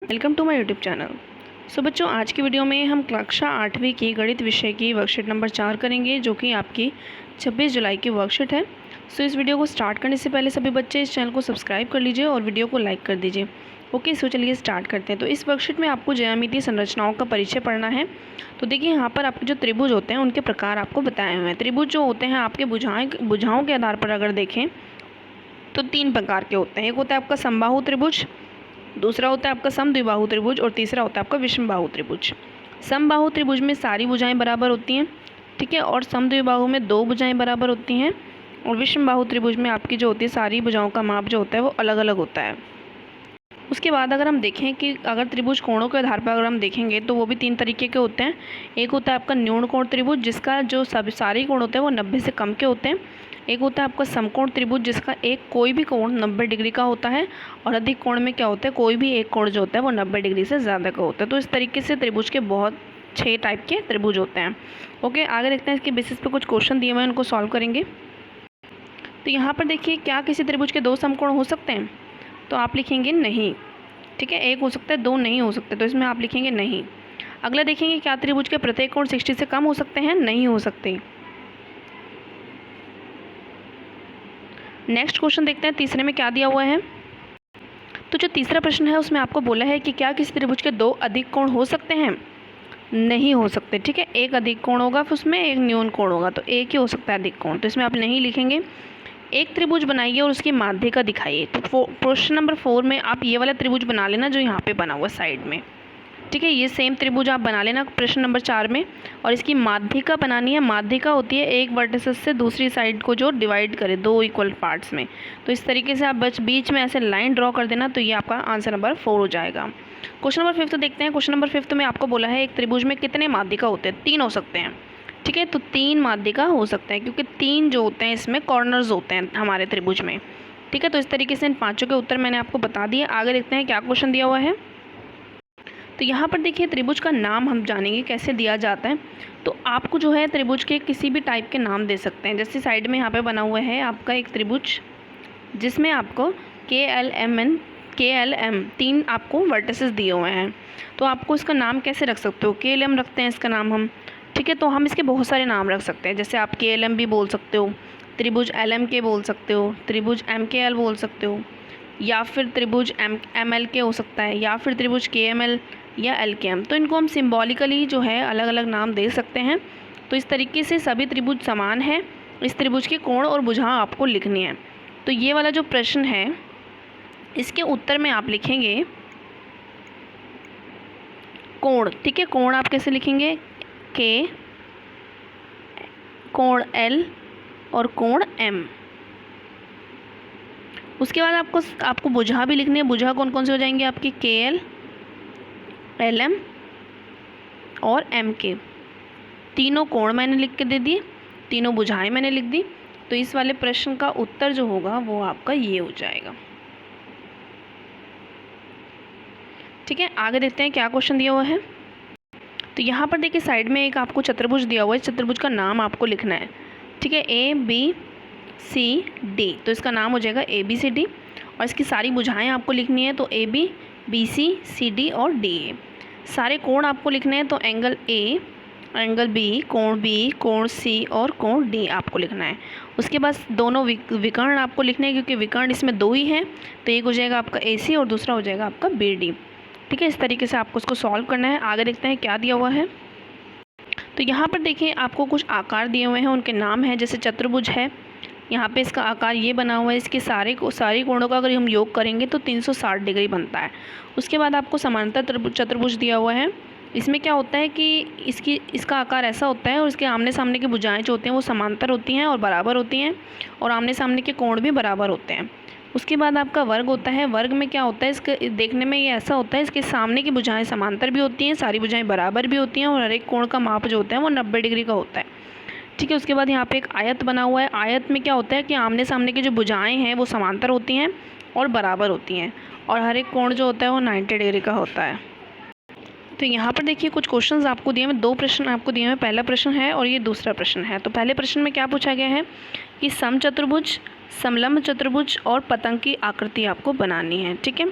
Welcome to my YouTube channel. So बच्चों, आज की वीडियो में हम कक्षा 8वीं की गणित विषय की वर्कशीट नंबर 4 करेंगे, जो कि आपकी 26 जुलाई की वर्कशीट है। सो इस वीडियो को स्टार्ट करने से पहले सभी बच्चे इस चैनल को सब्सक्राइब कर लीजिए और वीडियो को लाइक कर दीजिए। ओके, सो चलिए स्टार्ट करते हैं। तो इस वर्कशीट में आपको ज्यामितीय संरचनाओं का परिचय पढ़ना है। तो देखिए, यहाँ पर आपके जो त्रिभुज होते हैं उनके प्रकार आपको बताए हुए हैं। त्रिभुज जो होते हैं आपके भुजाओं के आधार पर अगर देखें तो 3 प्रकार के होते हैं। एक होता है आपका समबाहु त्रिभुज, दूसरा होता है आपका समद्विबाहु त्रिभुज और तीसरा होता है आपका विषमबाहु त्रिभुज। समबाहु त्रिभुज में सारी भुजाएं बराबर होती हैं, ठीक है, और समद्विबाहु में 2 भुजाएं बराबर होती हैं, और विषमबाहु त्रिभुज में आपकी जो होती है सारी भुजाओं का माप जो होता है वो अलग अलग होता है। उसके बाद अगर हम देखें कि अगर त्रिभुज कोणों के आधार पर अगर हम देखेंगे तो वो भी 3 तरीके के होते हैं। एक होता है आपका न्यून कोण त्रिभुज, जिसका जो सारे कोण होते हैं वो 90 से कम के होते हैं। एक होता है आपका समकोण त्रिभुज, जिसका कोई भी कोण 90 डिग्री का होता है, और अधिक कोण में क्या होता है, कोई भी एक कोण जो होता है वो 90 डिग्री से ज़्यादा का होता है। तो इस तरीके से त्रिभुज के बहुत 6 टाइप के त्रिभुज होते हैं। ओके, आगे देखते हैं इसके बेसिस पे कुछ क्वेश्चन दिए हुए हैं, उनको सॉल्व करेंगे। तो यहाँ पर देखिए, क्या किसी त्रिभुज के 2 समकोण हो सकते हैं? तो आप लिखेंगे नहीं, ठीक है। 1 हो सकता है, 2 नहीं हो सकते, तो इसमें आप लिखेंगे नहीं। अगला देखेंगे, क्या त्रिभुज के प्रत्येक कोण 60 से कम हो सकते हैं? नहीं हो सकते। नेक्स्ट क्वेश्चन देखते हैं, तीसरे में क्या दिया हुआ है। तो जो तीसरा प्रश्न है उसमें आपको बोला है कि क्या किसी त्रिभुज के 2 अधिक कोण हो सकते हैं? नहीं हो सकते, ठीक है। एक अधिक कोण होगा, फिर उसमें एक न्यून कोण होगा, तो एक ही हो सकता है अधिक कोण, तो इसमें आप नहीं लिखेंगे। एक त्रिभुज बनाइए और उसकी माध्यिका दिखाइए। तो प्रश्न नंबर 4 में आप ये वाला त्रिभुज बना लेना जो यहाँ पे बना हुआ साइड में, ठीक है। ये सेम त्रिभुज आप बना लेना प्रश्न नंबर 4 में, और इसकी माध्यिका बनानी है। माध्यिका होती है एक वर्टिसेस से दूसरी साइड को जो डिवाइड करे 2 इक्वल पार्ट्स में। तो इस तरीके से आप बस बीच में ऐसे लाइन ड्रॉ कर देना, तो ये आपका आंसर नंबर 4 हो जाएगा। क्वेश्चन नंबर 5 देखते हैं। क्वेश्चन नंबर 5 में आपको बोला है एक त्रिभुज में कितने माध्यिका होते हैं? 3 हो सकते हैं, ठीक है। तो 3 माध्यिका हो सकते हैं, क्योंकि 3 जो होते हैं इसमें कॉर्नर्स होते हैं हमारे त्रिभुज में, ठीक है। तो इस तरीके से इन 5 के उत्तर मैंने आपको बता दिए। आगे देखते हैं क्या क्वेश्चन दिया हुआ है। तो यहाँ पर देखिए, त्रिभुज का नाम हम जानेंगे कैसे दिया जाता है। तो आपको जो है त्रिभुज के किसी भी टाइप के नाम दे सकते हैं। जैसे साइड में यहाँ पे बना हुआ है आपका एक त्रिभुज, जिसमें आपको KLM 3 आपको वर्टिसेस दिए हुए हैं। तो आपको इसका नाम कैसे रख सकते हो? KLM रखते हैं इसका नाम हम, ठीक है। तो हम इसके बहुत सारे नाम रख सकते हैं, जैसे आप KLM भी बोल सकते हो, त्रिभुज LMK बोल सकते हो, त्रिभुज MKL बोल सकते हो, या फिर त्रिभुज MLK हो सकता है, या फिर त्रिभुज KML या LKM। तो इनको हम सिम्बॉलिकली जो है अलग अलग नाम दे सकते हैं। तो इस तरीके से सभी त्रिभुज समान है। इस त्रिभुज के कोण और भुजा आपको लिखनी है। तो ये वाला जो प्रश्न है इसके उत्तर में आप लिखेंगे कोण, ठीक है। कोण आप कैसे लिखेंगे? K, कोण L और कोण M। उसके बाद आपको भुजा भी लिखनी है। भुजा कौन कौन से हो जाएंगे आपकी? KL, LM और MK। तीनों कोण मैंने लिख के दे दिए, तीनों भुजाएं मैंने लिख दी। तो इस वाले प्रश्न का उत्तर जो होगा वो आपका ये हो जाएगा, ठीक है। आगे देखते हैं क्या क्वेश्चन दिया हुआ है। तो यहाँ पर देखिए, साइड में एक आपको चतुर्भुज दिया हुआ है। चतुर्भुज का नाम आपको लिखना है, ठीक है। ABCD, तो इसका नाम हो जाएगा ABCD, और इसकी सारी भुजाएं आपको लिखनी है। तो AB, BC, CD और DA। सारे कोण आपको लिखने हैं। तो एंगल A, एंगल B, कोण B, कोण C और कोण D आपको लिखना है। उसके बाद दोनों विकर्ण आपको लिखने हैं, क्योंकि विकर्ण इसमें 2 ही हैं। तो एक हो जाएगा आपका AC और दूसरा हो जाएगा आपका BD, ठीक है। इस तरीके से आपको उसको सॉल्व करना है। आगे देखते हैं क्या दिया हुआ है। तो यहाँ पर देखिए, आपको कुछ आकार दिए हुए हैं, उनके नाम हैं। जैसे चतुर्भुज है, यहाँ पे इसका आकार ये बना हुआ है। इसके सारे कोणों का अगर हम योग करेंगे तो 360 डिग्री बनता है। उसके बाद आपको समांतर चतुर्भुज दिया हुआ है। इसमें क्या होता है कि इसका आकार ऐसा होता है, और इसके आमने सामने की भुजाएं जो होती हैं वो समांतर होती हैं और बराबर होती हैं, और आमने सामने के कोण भी बराबर होते हैं। उसके बाद आपका वर्ग होता है। वर्ग में क्या होता है, इसके देखने में ये ऐसा होता है, इसके सामने की भुजाएं समांतर भी होती हैं, सारी भुजाएं बराबर भी होती हैं, और हर एक कोण का माप जो होता है वो 90 डिग्री का होता है, ठीक है। उसके बाद यहाँ पे एक आयत बना हुआ है। आयत में क्या होता है कि आमने सामने की जो भुजाएं हैं वो समांतर होती हैं और बराबर होती हैं, और हर एक कोण जो होता है वो 90 डिग्री का होता है। तो यहाँ पर देखिए, कुछ क्वेश्चंस आपको दिए हैं। 2 प्रश्न आपको दिए हैं। पहला प्रश्न है और ये दूसरा प्रश्न है। तो पहले प्रश्न में क्या पूछा गया है कि समचतुर्भुज, समलंब चतुर्भुज और पतंग की आकृति आपको बनानी है, ठीक है।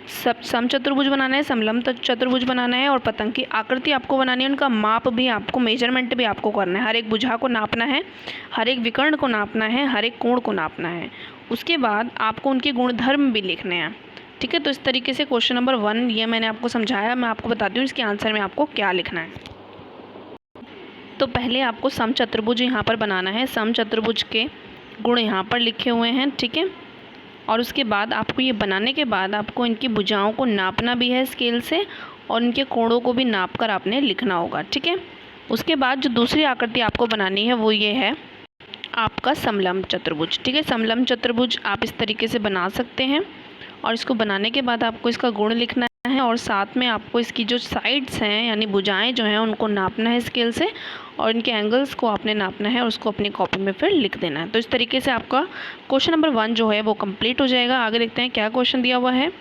समचतुर्भुज बनाना है, समलंब चतुर्भुज बनाना है और पतंग की आकृति आपको बनानी है। उनका माप भी आपको, मेजरमेंट भी आपको करना है। हर एक भुजा को नापना है, हर एक विकर्ण को नापना है, हर एक कोण को नापना है। उसके बाद आपको उनके गुणधर्म भी लिखने हैं। ठीक है, तो इस तरीके से क्वेश्चन नंबर 1 ये मैंने आपको समझाया। मैं आपको बताती हूँ इसके आंसर में आपको क्या लिखना है। तो पहले आपको समचतुर्भुज यहाँ पर बनाना है। समचतुर्भुज के गुण यहाँ पर लिखे हुए हैं। ठीक है, और उसके बाद आपको ये बनाने के बाद आपको इनकी भुजाओं को नापना भी है स्केल से, और इनके कोणों को भी नाप कर आपने लिखना होगा। ठीक है, उसके बाद जो दूसरी आकृति आपको बनानी है वो ये है आपका समलंब चतुर्भुज। ठीक है, समलंब चतुर्भुज आप इस तरीके से बना सकते हैं, और इसको बनाने के बाद आपको इसका गुण लिखना है, और साथ में आपको इसकी जो साइड्स हैं यानी भुजाएं जो हैं उनको नापना है स्केल से, और इनके एंगल्स को आपने नापना है और उसको अपनी कॉपी में फिर लिख देना है। तो इस तरीके से आपका क्वेश्चन नंबर 1 जो है वो कंप्लीट हो जाएगा। आगे देखते हैं क्या क्वेश्चन दिया हुआ है।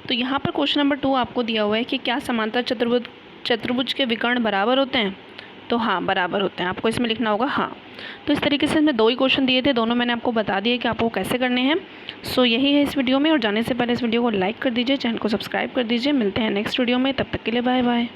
तो यहाँ पर क्वेश्चन नंबर 2 आपको दिया हुआ है कि क्या समांतर चतुर्भुज के विकर्ण बराबर होते हैं। तो हाँ, बराबर होते हैं। आपको इसमें लिखना होगा हाँ। तो इस तरीके से इसमें 2 ही क्वेश्चन दिए थे, दोनों मैंने आपको बता दिए कि आपको कैसे करने हैं। सो यही है इस वीडियो में, और जाने से पहले इस वीडियो को लाइक कर दीजिए, चैनल को सब्सक्राइब कर दीजिए। मिलते हैं नेक्स्ट वीडियो में, तब तक के लिए बाय बाय।